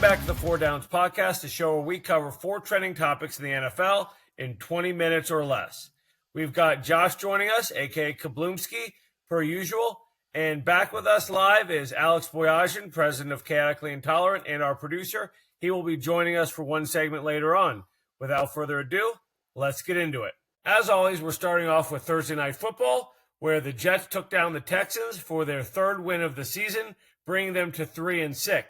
back to the Four Downs Podcast, the show where we cover 4 trending topics in the NFL in 20 minutes or less. We've got Josh joining us, a.k.a. Kablumski, per usual. And back with us live is Alex Boyajian, president of Chaotically Intolerant, and our producer. He will be joining us for one segment later on. Without further ado, let's get into it. As always, we're starting off with Thursday Night Football, where the Jets took down the Texans for their 3rd win of the season, bringing them to 3-6.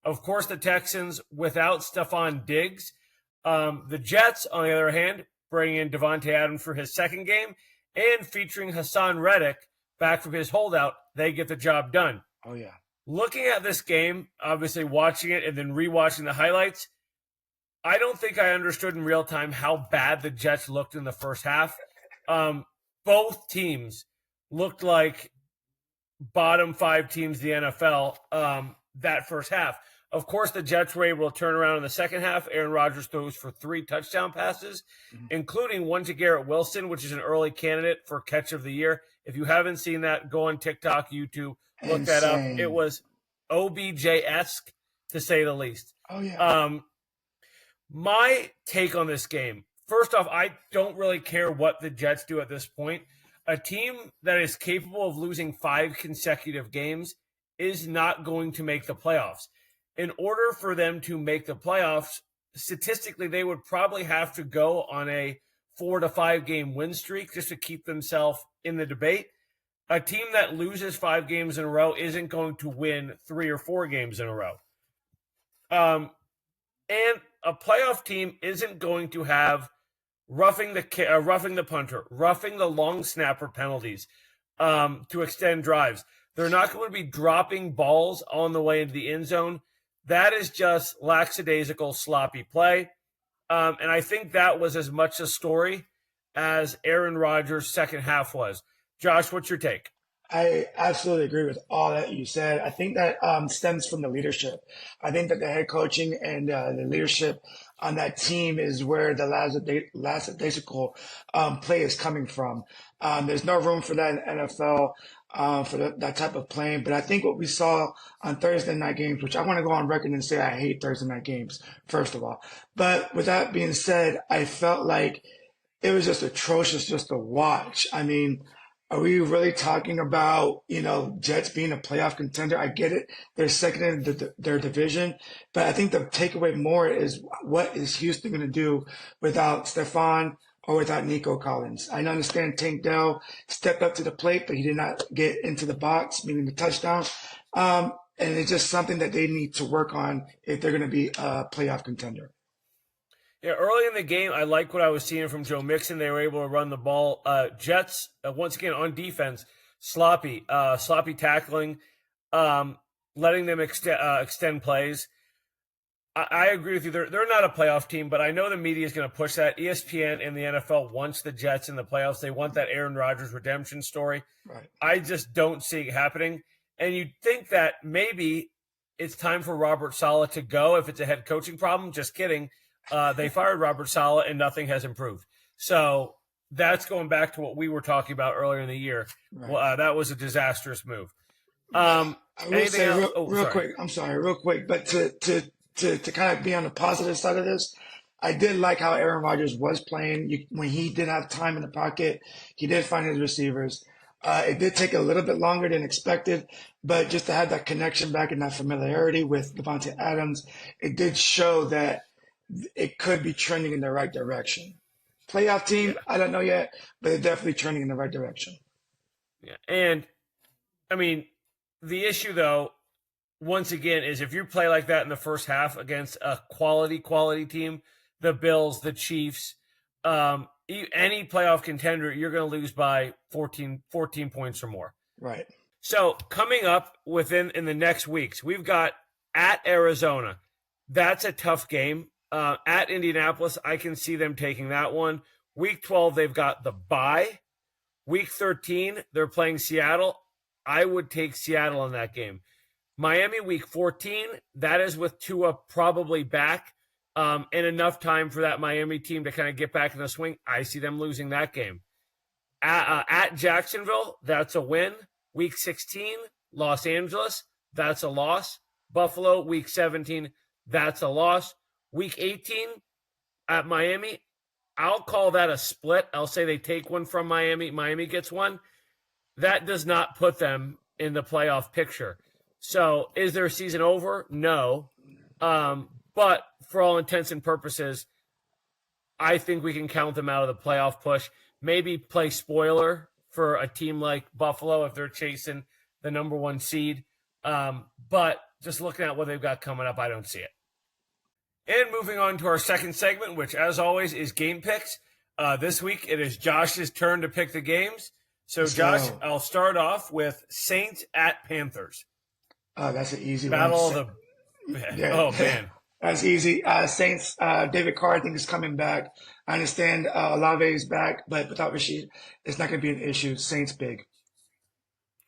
Of course, the Texans without Stephon Diggs. The Jets, on the other hand, bring in Devontae Adams for his 2nd game, and featuring Hassan Reddick back from his holdout, they get the job done. Oh, yeah. Looking at this game, obviously watching it and then rewatching the highlights, I don't think I understood in real time how bad the Jets looked in the first half. Both teams looked like bottom 5 teams in the NFL that first half. Of course, the Jets were able to turn around in the second half. Aaron Rodgers throws for 3 touchdown passes, including one to Garrett Wilson, which is an early candidate for Catch of the Year. If you haven't seen that, go on TikTok, YouTube, look that up. It was OBJ-esque, to say the least. Oh, yeah. My take on this game, first off, I don't really care what the Jets do at this point. A team that is capable of losing 5 consecutive games is not going to make the playoffs. In order for them to make the playoffs, statistically, they would probably have to go on a 4 to 5 game win streak just to keep themselves in the debate. A team that loses 5 games in a row isn't going to win 3 or 4 games in a row. And a playoff team isn't going to have roughing the punter, roughing the long snapper penalties to extend drives. They're not going to be dropping balls on the way into the end zone. That is just lackadaisical, sloppy play. And I think that was as much a story as Aaron Rodgers' second half was. Josh, what's your take? I absolutely agree with all that you said. I think that stems from the leadership. I think that the head coaching and the leadership on that team is where the lackadaisical play is coming from. There's no room for that in the NFL. For that type of playing. But I think what we saw on Thursday night games, which I want to go on record and say I hate Thursday night games, first of all. But with that being said, I felt like it was just atrocious just to watch. I mean, are we really talking about, Jets being a playoff contender? I get it. They're second in their division. But I think the takeaway more is what is Houston going to do without Stephon or without Nico Collins? I understand Tank Dell stepped up to the plate, but he did not get into the box, meaning the touchdown. And it's just something that they need to work on if they're going to be a playoff contender. Yeah, early in the game, I like what I was seeing from Joe Mixon. They were able to run the ball. Jets, once again, on defense, sloppy tackling, letting them extend plays. I agree with you. They're not a playoff team, but I know the media is going to push that. ESPN and the NFL wants the Jets in the playoffs. They want that Aaron Rodgers redemption story. Right. I just don't see it happening. And you'd think that maybe it's time for Robert Saleh to go if it's a head coaching problem. Just kidding. They fired Robert Saleh and nothing has improved. So that's going back to what we were talking about earlier in the year. Right. Well, that was a disastrous move. I will say real quick. I'm sorry, real quick, but to kind of be on the positive side of this, I did like how Aaron Rodgers was playing. When he did have time in the pocket, he did find his receivers. It did take a little bit longer than expected, but just to have that connection back and that familiarity with Devontae Adams, it did show that it could be trending in the right direction. Playoff team, I don't know yet, but it's definitely trending in the right direction. Yeah, and, I mean, the issue, though, once again, is if you play like that in the first half against a quality team, the Bills, the Chiefs, any playoff contender, you're going to lose by 14 points or more. Right. So coming up in the next weeks, we've got at Arizona. That's a tough game. At Indianapolis, I can see them taking that one. Week 12, they've got the bye. Week 13, they're playing Seattle. I would take Seattle in that game. Miami, week 14, that is with Tua probably back and enough time for that Miami team to kind of get back in the swing. I see them losing that game. At Jacksonville, that's a win. Week 16, Los Angeles, that's a loss. Buffalo, week 17, That's a loss. Week 18 at Miami, I'll call that a split. I'll say they take one from Miami. Miami gets one. That does not put them in the playoff picture. So is their season over? No. But for all intents and purposes, I think we can count them out of the playoff push. Maybe play spoiler for a team like Buffalo if they're chasing the number one seed. But just looking at what they've got coming up, I don't see it. And moving on to our second segment, which, as always, is game picks. This week, it is Josh's turn to pick the games. So, Josh, I'll start off with Saints at Panthers. That's an easy Battle one. of the – oh, man. That's easy. Saints, David Carr, I think, is coming back. I understand Olave is back, but without Rashid, it's not going to be an issue. Saints big.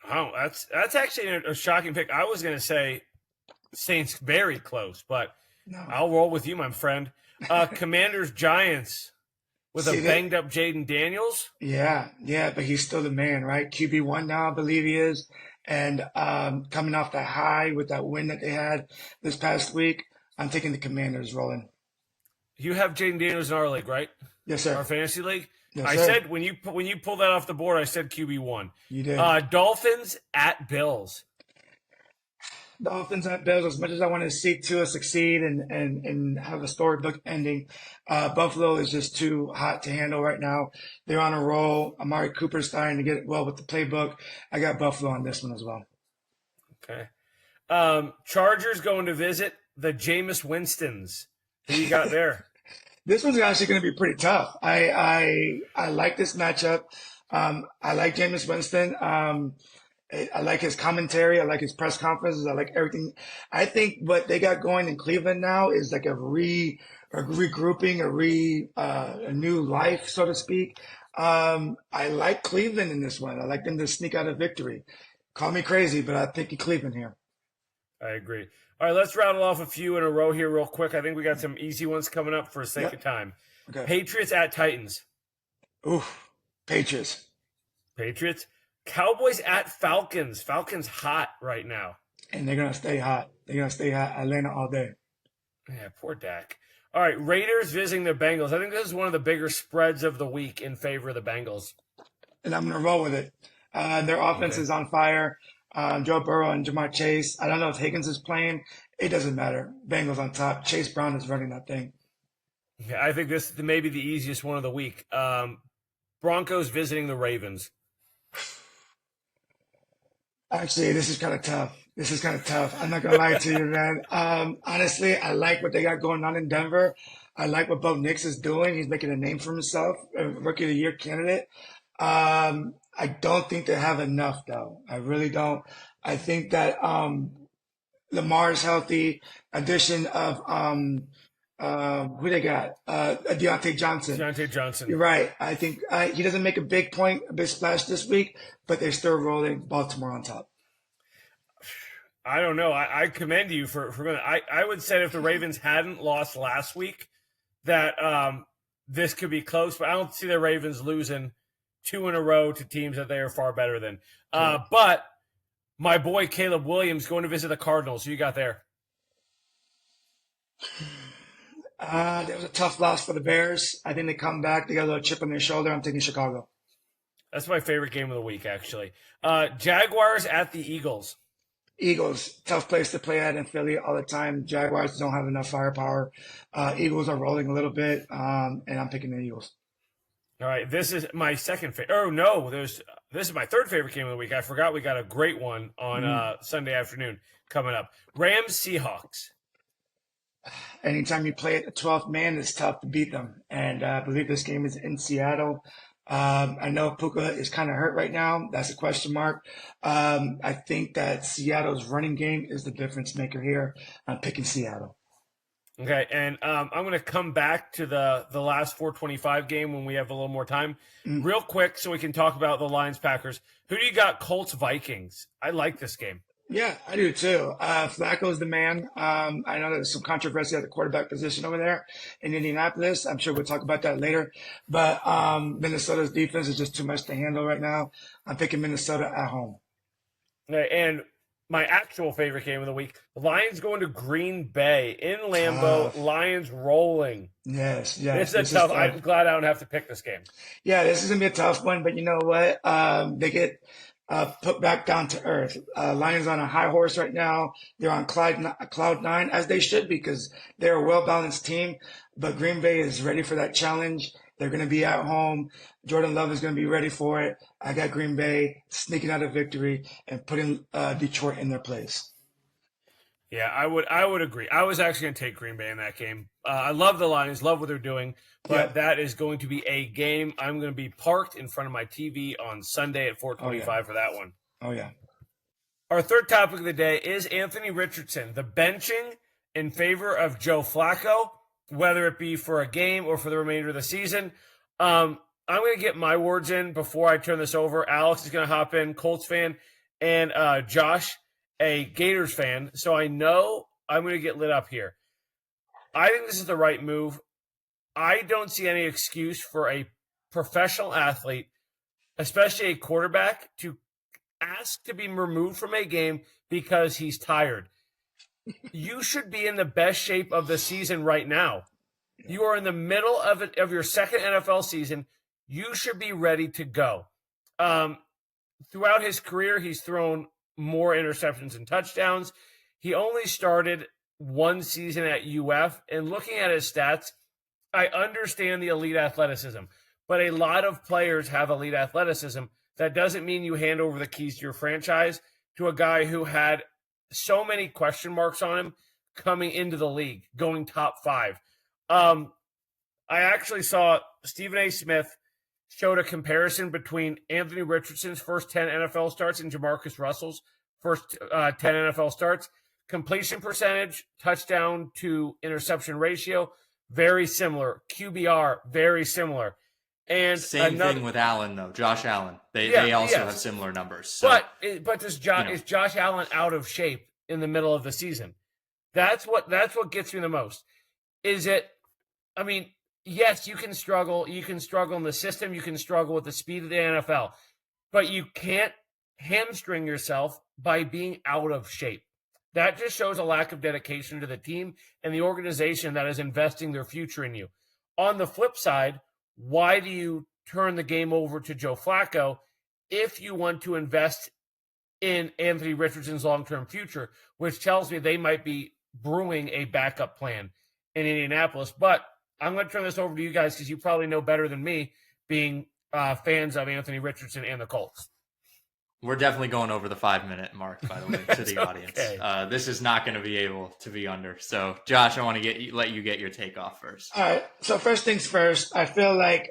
Oh, that's actually a shocking pick. I was going to say Saints very close, but no. I'll roll with you, my friend. Commanders, Giants with a banged-up Jaden Daniels. Yeah, but he's still the man, right? QB1 now, I believe he is. And coming off that high with that win that they had this past week, I'm taking the Commanders rolling. You have Jaden Daniels in our league, right? Yes, sir. Our fantasy league? Yes, I sir. said when you pulled that off the board, I said QB1. You did. Dolphins at Bills. Dolphins at Bills. As much as I want to see Tua succeed and have a storybook ending, Buffalo is just too hot to handle right now. They're on a roll. Amari Cooper's starting to get well with the playbook. I got Buffalo on this one as well. Okay. Chargers going to visit the Jameis Winstons. Who you got there? This one's actually going to be pretty tough. I like this matchup. I like Jameis Winston. I like his commentary. I like his press conferences. I like everything. I think what they got going in Cleveland now is like a regrouping, a new life, so to speak. I like Cleveland in this one. I like them to sneak out a victory. Call me crazy, but I think Cleveland here. I agree. All right, let's rattle off a few in a row here real quick. I think we got some easy ones coming up for the sake of time. Okay. Patriots at Titans. Oof. Patriots. Cowboys at Falcons. Falcons hot right now. And they're going to stay hot. Atlanta all day. Yeah, poor Dak. All right, Raiders visiting the Bengals. I think this is one of the bigger spreads of the week in favor of the Bengals. And I'm going to roll with it. Their offense is on fire. Joe Burrow and Jamar Chase. I don't know if Higgins is playing. It doesn't matter. Bengals on top. Chase Brown is running that thing. Yeah, I think this is maybe the easiest one of the week. Broncos visiting the Ravens. Actually, this is kind of tough. I'm not going to lie to you, man. Honestly, I like what they got going on in Denver. I like what Bo Nix is doing. He's making a name for himself, a Rookie of the Year candidate. I don't think they have enough, though. I really don't. I think that Lamar's healthy. Addition of who they got? Deontay Johnson. You're right. I think he doesn't make a big splash this week, but they're still rolling. Baltimore on top. I don't know. I commend you for I would say if the Ravens hadn't lost last week, that this could be close, but I don't see the Ravens losing 2 in a row to teams that they are far better than. But my boy Caleb Williams going to visit the Cardinals. Who you got there? There was a tough loss for the Bears. I think they come back. They got a little chip on their shoulder. I'm taking Chicago. That's my favorite game of the week, actually. Jaguars at the Eagles. Eagles, tough place to play at in Philly all the time. Jaguars don't have enough firepower. Eagles are rolling a little bit, and I'm picking the Eagles. All right, this is my second favorite. Oh, no, this is my third favorite game of the week. I forgot we got a great one on Sunday afternoon coming up. Rams, Seahawks. Anytime you play at the 12th man, it's tough to beat them. And I believe this game is in Seattle. I know Puka is kind of hurt right now. That's a question mark. I think that Seattle's running game is the difference maker here. I'm picking Seattle. Okay, and I'm going to come back to the last 425 game when we have a little more time. Real quick so we can talk about the Lions-Packers. Who do you got, Colts-Vikings? I like this game. Yeah, I do too. Flacco's the man. I know there's some controversy at the quarterback position over there in Indianapolis. I'm sure we'll talk about that later. But Minnesota's defense is just too much to handle right now. I'm picking Minnesota at home. Okay, and my actual favorite game of the week. The Lions going to Green Bay in Lambeau. Tough. Lions rolling. Yes, This yes. is a This is tough. tough. I'm glad I don't have to pick this game. Yeah, this is gonna be a tough one, but you know what? They get put back down to earth. Lions on a high horse right now. They're on cloud nine, as they should be, because they're a well balanced team. But Green Bay is ready for that challenge. They're going to be at home. Jordan Love is going to be ready for it. I got Green Bay sneaking out a victory and putting Detroit in their place. Yeah, I would agree. I was actually going to take Green Bay in that game. I love the Lions, love what they're doing, but Yep. that is going to be a game. I'm going to be parked in front of my TV on Sunday at 4:25 for that one. Oh yeah. Our third topic of the day is Anthony Richardson, the benching in favor of Joe Flacco, whether it be for a game or for the remainder of the season. I'm going to get my words in before I turn this over. Alex is going to hop in, Colts fan, and Josh, a Gators fan. So I know I'm going to get lit up here. I think this is the right move. I don't see any excuse for a professional athlete, especially a quarterback, to ask to be removed from a game because he's tired. You should be in the best shape of the season right now. You are in the middle of your second NFL season. You should be ready to go. Throughout his career, he's thrown more interceptions and touchdowns. He only started one season at UF, and looking at his stats, I understand the elite athleticism, but a lot of players have elite athleticism. That doesn't mean you hand over the keys to your franchise to a guy who had so many question marks on him coming into the league, going top 5. I actually saw Stephen A. Smith showed a comparison between Anthony Richardson's first 10 NFL starts and Jamarcus Russell's first 10 NFL starts. Completion percentage, touchdown to interception ratio, very similar. QBR, very similar. And same thing with Allen, though. Josh Allen. They also have similar numbers. So, but is Josh Allen out of shape in the middle of the season? That's what gets me the most. Is it? I mean, yes, you can struggle. You can struggle in the system. You can struggle with the speed of the NFL, but you can't hamstring yourself by being out of shape. That just shows a lack of dedication to the team and the organization that is investing their future in you. On the flip side, why do you turn the game over to Joe Flacco if you want to invest in Anthony Richardson's long-term future, which tells me they might be brewing a backup plan in Indianapolis? But I'm going to turn this over to you guys because you probably know better than me, being fans of Anthony Richardson and the Colts. We're definitely going over the 5-minute mark, by the way, to the audience. Okay. This is not going to be able to be under. So, Josh, I want to let you get your take off first. All right. So first things first, I feel like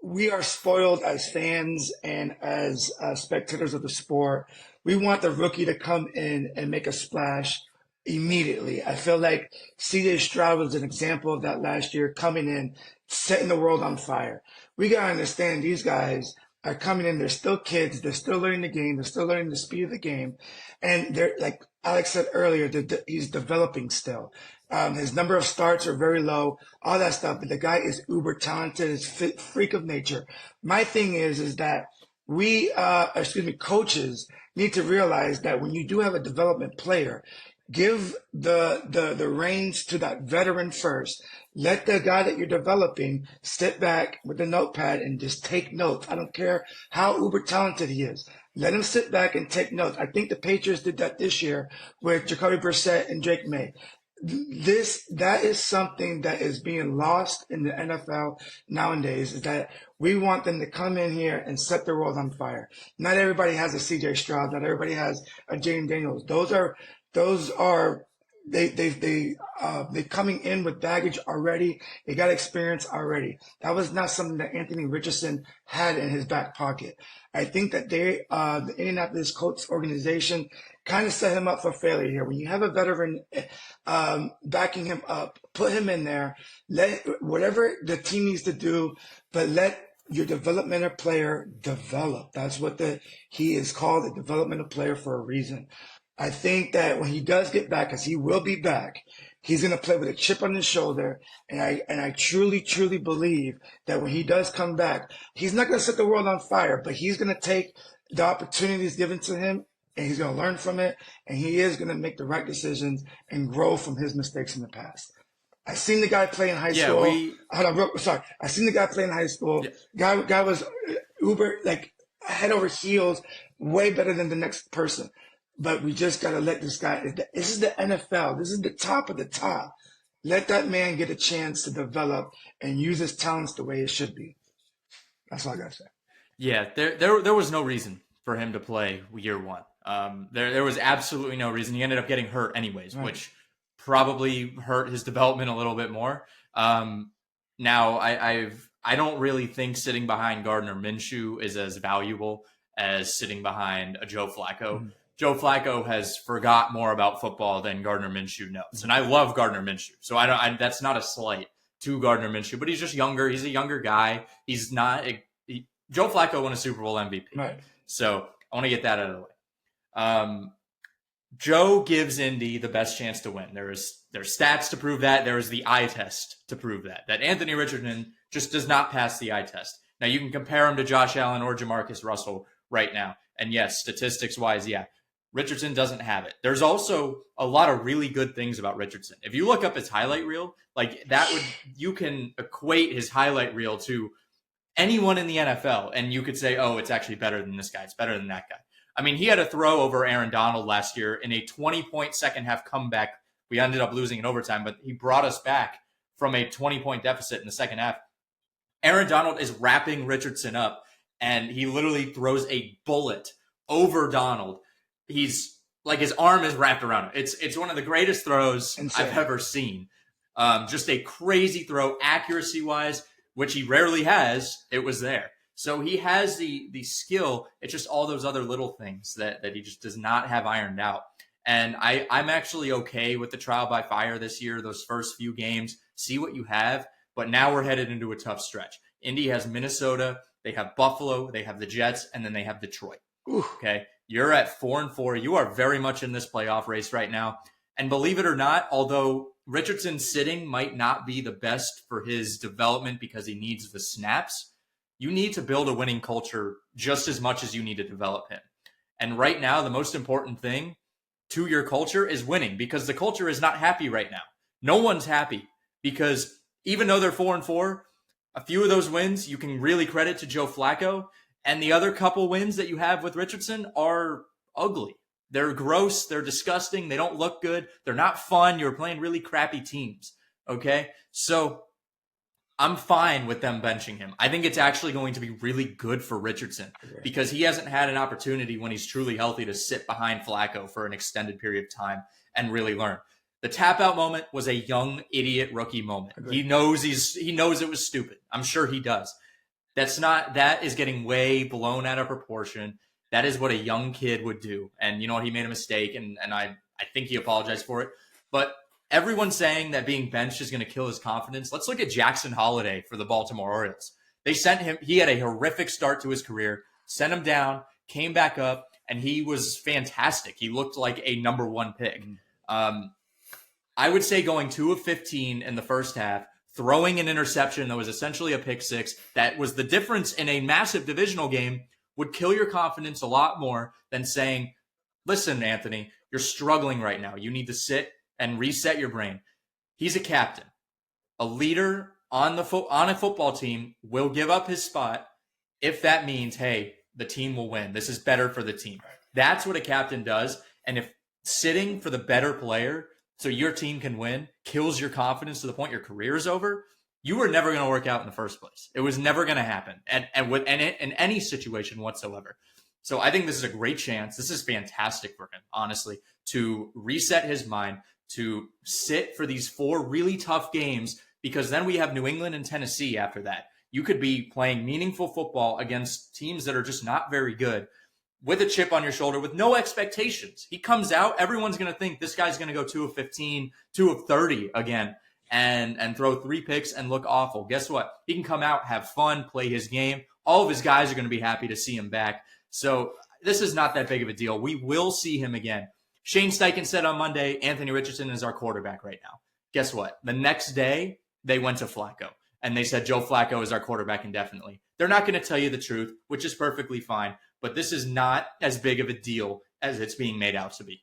we are spoiled as fans and as spectators of the sport. We want the rookie to come in and make a splash immediately. I feel like CJ Stroud was an example of that last year, coming in, setting the world on fire. We got to understand these guys are coming in. They're still kids. They're still learning the game. They're still learning the speed of the game. And they're, like Alex said earlier, he's developing still. His number of starts are very low, all that stuff. But the guy is uber talented. He's a freak of nature. My thing is that coaches need to realize that when you do have a development player, give the reins to that veteran first. Let the guy that you're developing sit back with the notepad and just take notes. I don't care how uber talented he is. Let him sit back and take notes. I think the Patriots did that this year with Jacoby Brissett and Drake May. That is something that is being lost in the NFL nowadays, is that we want them to come in here and set the world on fire. Not everybody has a CJ Stroud. Not everybody has a Jaden Daniels. Those are they coming in with baggage already. They got experience already. That was not something that Anthony Richardson had in his back pocket. I think that the Indianapolis Colts organization kind of set him up for failure here. When you have a veteran backing him up, put him in there. Let whatever the team needs to do, but let your developmental player develop. That's what he is called, a developmental player, for a reason. I think that when he does get back, because he will be back, he's going to play with a chip on his shoulder. And I truly, truly believe that when he does come back, he's not going to set the world on fire, but he's going to take the opportunities given to him and he's going to learn from it, and he is going to make the right decisions and grow from his mistakes in the past. I seen the guy play in high school. I seen the guy play in high school. Yeah. Guy was uber, like head over heels, way better than the next person. But we just got to let this guy. This is the NFL. This is the top of the top. Let that man get a chance to develop and use his talents the way it should be. That's all I got to say. Yeah, there was no reason for him to play year one. There was absolutely no reason. He ended up getting hurt anyways, right, which probably hurt his development a little bit more. Now I don't really think sitting behind Gardner Minshew is as valuable as sitting behind a Joe Flacco. Mm-hmm. Joe Flacco has forgot more about football than Gardner Minshew knows. And I love Gardner Minshew. So that's not a slight to Gardner Minshew, but he's just younger. He's a younger guy. He's not Joe Flacco won a Super Bowl MVP. Right. So I want to get that out of the way. Joe gives Indy the best chance to win. There's stats to prove that. There is the eye test to prove that Anthony Richardson just does not pass the eye test. Now you can compare him to Josh Allen or Jamarcus Russell right now. And yes, statistics wise, yeah, Richardson doesn't have it. There's also a lot of really good things about Richardson. If you look up his highlight reel, like you can equate his highlight reel to anyone in the NFL, and you could say, oh, it's actually better than this guy. It's better than that guy. I mean, he had a throw over Aaron Donald last year in a 20-point second half comeback. We ended up losing in overtime, but he brought us back from a 20-point deficit in the second half. Aaron Donald is wrapping Richardson up, and he literally throws a bullet over Donald. He's like, his arm is wrapped around him. It's one of the greatest throws I've ever seen. Just a crazy throw, accuracy-wise, which he rarely has. It was there. So he has the skill. It's just all those other little things that he just does not have ironed out. And I'm actually okay with the trial by fire this year, those first few games. See what you have. But now we're headed into a tough stretch. Indy has Minnesota. They have Buffalo. They have the Jets. And then they have Detroit. Ooh. Okay. You're at 4-4. You are very much in this playoff race right now. And believe it or not, although Richardson sitting might not be the best for his development because he needs the snaps, you need to build a winning culture just as much as you need to develop him. And right now, the most important thing to your culture is winning, because the culture is not happy right now. No one's happy, because even though they're 4-4, a few of those wins you can really credit to Joe Flacco. And the other couple wins that you have with Richardson are ugly. They're gross. They're disgusting. They don't look good. They're not fun. You're playing really crappy teams. Okay? So I'm fine with them benching him. I think it's actually going to be really good for Richardson, because he hasn't had an opportunity when he's truly healthy to sit behind Flacco for an extended period of time and really learn. The tap out moment was a young idiot rookie moment. He knows it was stupid. I'm sure he does. That is getting way blown out of proportion. That is what a young kid would do. And you know what? He made a mistake, and I think he apologized for it. But everyone's saying that being benched is going to kill his confidence. Let's look at Jackson Holliday for the Baltimore Orioles. They sent him. He had a horrific start to his career, sent him down, came back up, and he was fantastic. He looked like a number one pick. I would say going 2 of 15 in the first half, throwing an interception that was essentially a pick six, that was the difference in a massive divisional game, would kill your confidence a lot more than saying, listen, Anthony, you're struggling right now. You need to sit and reset your brain. He's a captain. A leader on a football team will give up his spot if that means, hey, the team will win. This is better for the team. That's what a captain does. And if sitting for the better player so your team can win kills your confidence to the point your career is over, you were never going to work out in the first place. It was never going to happen, and in any situation whatsoever. So I think this is a great chance. This is fantastic for him, honestly, to reset his mind, to sit for these 4 really tough games, because then we have New England and Tennessee after that. You could be playing meaningful football against teams that are just not very good, with a chip on your shoulder, with no expectations. He comes out, everyone's going to think this guy's going to go 2 of 15, 2 of 30 again, and throw 3 picks and look awful. Guess what? He can come out, have fun, play his game. All of his guys are going to be happy to see him back. So this is not that big of a deal. We will see him again. Shane Steichen said on Monday, Anthony Richardson is our quarterback right now. Guess what? The next day, they went to Flacco, and they said Joe Flacco is our quarterback indefinitely. They're not going to tell you the truth, which is perfectly fine, but this is not as big of a deal as it's being made out to be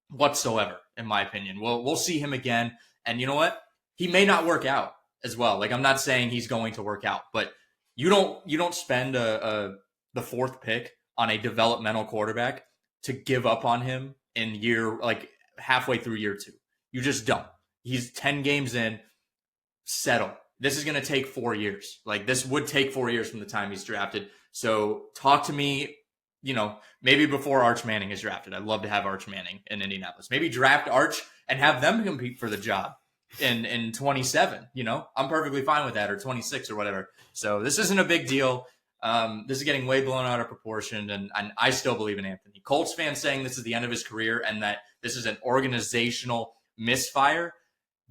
whatsoever, in my opinion. We'll see him again. And you know what? He may not work out as well. Like, I'm not saying he's going to work out, but you don't spend the fourth pick on a developmental quarterback to give up on him in halfway through year 2. You just don't. He's 10 games in. Settle. This is going to take 4 years. Like, this would take 4 years from the time he's drafted. So talk to me, maybe before Arch Manning is drafted. I'd love to have Arch Manning in Indianapolis. Maybe draft Arch and have them compete for the job in 27. I'm perfectly fine with that, or 26 or whatever. So this isn't a big deal. This is getting way blown out of proportion, and I still believe in Anthony. Colts fans saying this is the end of his career and that this is an organizational misfire,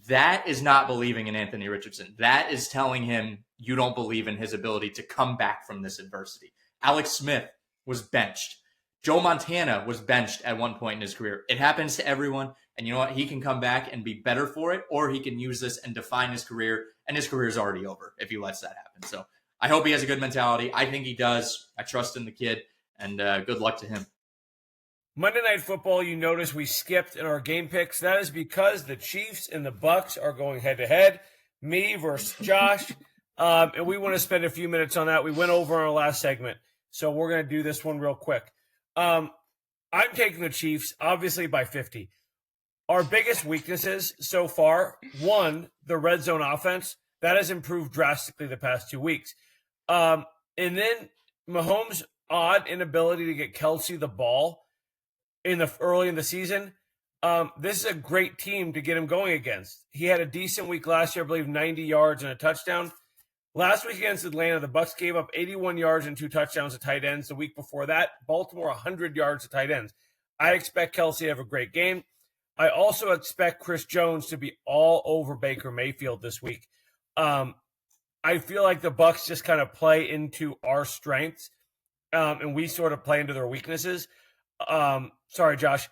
that is not believing in Anthony Richardson. That is telling him you don't believe in his ability to come back from this adversity. Alex Smith was benched. Joe Montana was benched at one point in his career. It happens to everyone, and you know what? He can come back and be better for it, or he can use this and define his career, and his career is already over if he lets that happen. So I hope he has a good mentality. I think he does. I trust in the kid, and good luck to him. Monday Night Football, you notice we skipped in our game picks. That is because the Chiefs and the Bucs are going head-to-head, me versus Josh, and we want to spend a few minutes on that. We went over in our last segment, so we're going to do this one real quick. I'm taking the Chiefs, obviously, by 50. Our biggest weaknesses so far, one, the red zone offense. That has improved drastically the past 2 weeks. And then Mahomes' odd inability to get Kelsey the ball early in the season. This is a great team to get him going against. He had a decent week last year, I believe 90 yards and a touchdown. Last week against Atlanta, the Bucs gave up 81 yards and 2 touchdowns to tight ends. The week before that, Baltimore 100 yards to tight ends. I expect Kelsey to have a great game. I also expect Chris Jones to be all over Baker Mayfield this week. I feel like the Bucs just kind of play into our strengths, and we sort of play into their weaknesses. Sorry, Josh.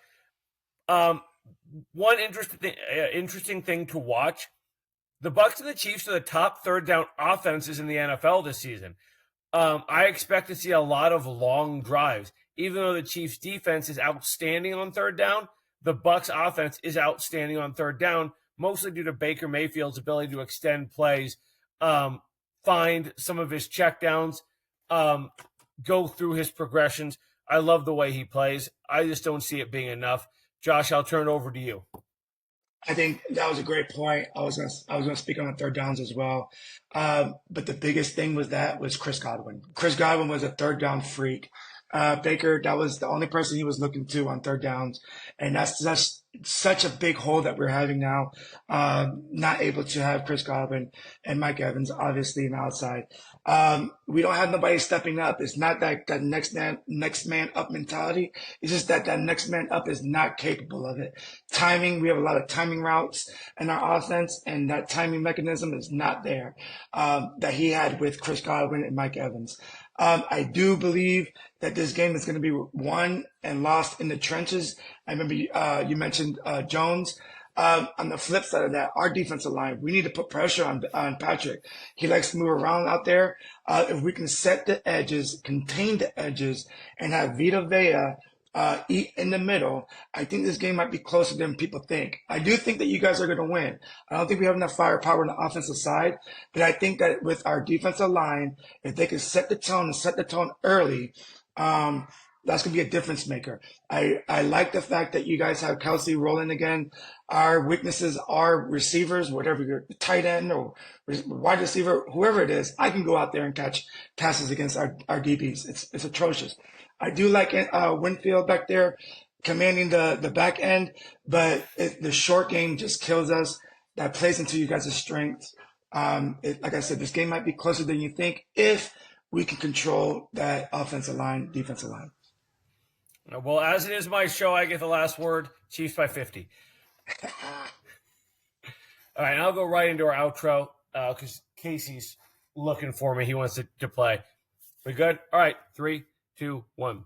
One interesting thing to watch: the Bucs and the Chiefs are the top third down offenses in the NFL this season. I expect to see a lot of long drives. Even though the Chiefs' defense is outstanding on third down, the Bucs' offense is outstanding on third down, mostly due to Baker Mayfield's ability to extend plays, find some of his checkdowns, go through his progressions. I love the way he plays. I just don't see it being enough. Josh, I'll turn it over to you. I think that was a great point. I was gonna speak on the third downs as well. But the biggest thing was Chris Godwin. Chris Godwin was a third down freak. Baker, that was the only person he was looking to on third downs. And that's just such a big hole that we're having now. Not able to have Chris Godwin and Mike Evans, obviously, on the outside. We don't have nobody stepping up. It's not that next man up mentality. It's just that next man up is not capable of it. Timing, we have a lot of timing routes in our offense, and that timing mechanism is not there, that he had with Chris Godwin and Mike Evans. I do believe that this game is going to be won and lost in the trenches. I remember you mentioned Jones. On the flip side of that, our defensive line, we need to put pressure on Patrick. He likes to move around out there. If we can set the edges, contain the edges, and have Vita Vea eat in the middle, I think this game might be closer than people think. I do think that you guys are going to win. I don't think we have enough firepower on the offensive side, but I think that with our defensive line, if they can set the tone early, that's going to be a difference maker. I like the fact that you guys have Kelsey rolling again. Our weaknesses are receivers, whatever you're tight end or wide receiver, whoever it is, I can go out there and catch passes against our DBs. It's atrocious. I do like Winfield back there commanding the back end, but the short game just kills us. That plays into you guys' strengths. Like I said, this game might be closer than you think if we can control that offensive line, defensive line. Well, as it is my show, I get the last word. Chiefs by 50. All right, I'll go right into our outro because Casey's looking for me. He wants to play. We good? All right, 3, 2, 1.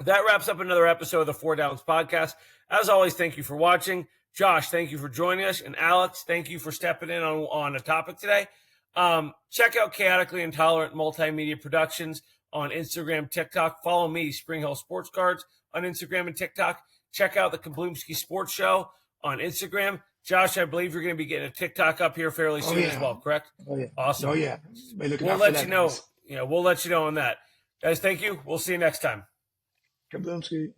That wraps up another episode of the Four Downs Podcast. As always, thank you for watching. Josh, thank you for joining us. And Alex, thank you for stepping in on a topic today. Check out Chaotically Intolerant Multimedia Productions on Instagram, TikTok. Follow me, Spring Hill Sports Cards, on Instagram and TikTok. Check out the Kablumski Sports Show on Instagram. Josh, I believe you're going to be getting a TikTok up here fairly soon as well, correct? Oh, yeah. Awesome. Oh, yeah. We'll let you know. Yeah, we'll let you know on that. Guys, thank you. We'll see you next time. Kablumski.